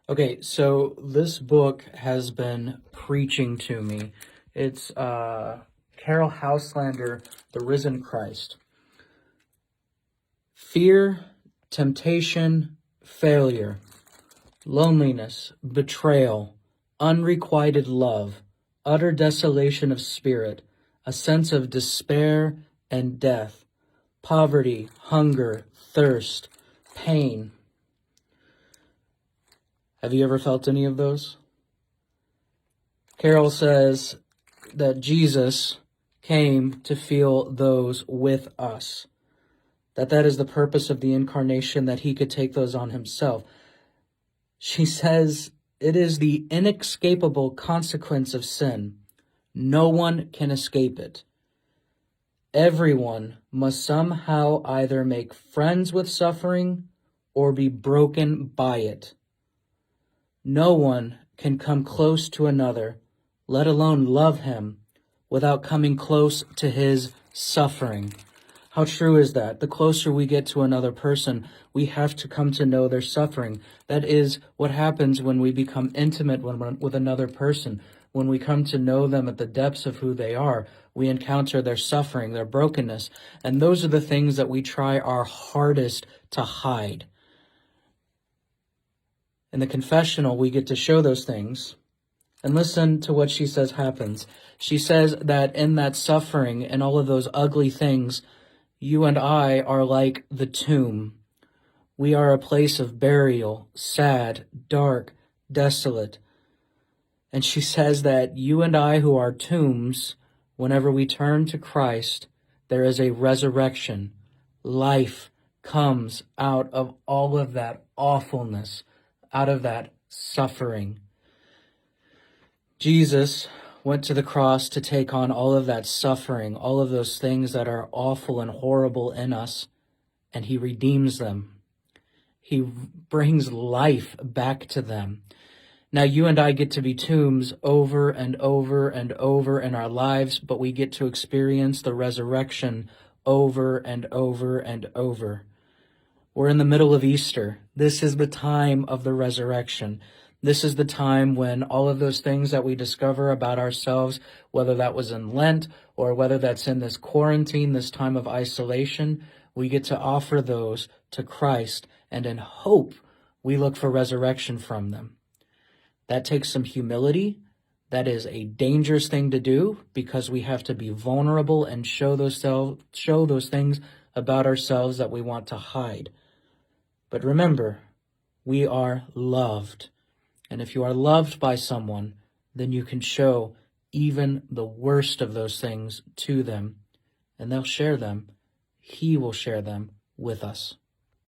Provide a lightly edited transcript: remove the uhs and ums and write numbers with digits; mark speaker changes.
Speaker 1: Okay, so this book has been preaching to me. It's Carol Houselander, The Risen Christ. Fear, temptation, failure, loneliness, betrayal, unrequited love, utter desolation of spirit, a sense of despair and death, poverty, hunger, thirst, pain. Have you ever felt any of those? Carol says that Jesus came to feel those with us, that is the purpose of the incarnation, that he could take those on himself. She says it is the inescapable consequence of sin. No one can escape it. Everyone must somehow either make friends with suffering or be broken by it. No one can come close to another, let alone love him, without coming close to his suffering. How true is that? The closer we get to another person, we have to come to know their suffering. That is what happens when we become intimate with another person. When we come to know them at the depths of who they are, we encounter their suffering, their brokenness. And those are the things that we try our hardest to hide. In the confessional, we get to show those things. And listen to what she says happens. She says that in that suffering and all of those ugly things, you and I are like the tomb. We are a place of burial, sad, dark, desolate. And she says that you and I who are tombs, whenever we turn to Christ, there is a resurrection. Life comes out of all of that awfulness, out of that suffering. Jesus went to the cross to take on all of that suffering, all of those things that are awful and horrible in us, and he redeems them. He brings life back to them. Now, you and I get to be tombs over and over and over in our lives, but we get to experience the resurrection over and over and over. We're in the middle of Easter. This is the time of the resurrection. This is the time when all of those things that we discover about ourselves, whether that was in Lent or whether that's in this quarantine, this time of isolation, we get to offer those to Christ, and in hope, we look for resurrection from them. That takes some humility. That is a dangerous thing to do because we have to be vulnerable and show those things about ourselves that we want to hide. But remember, we are loved. And if you are loved by someone, then you can show even the worst of those things to them, and they'll share them. He will share them with us.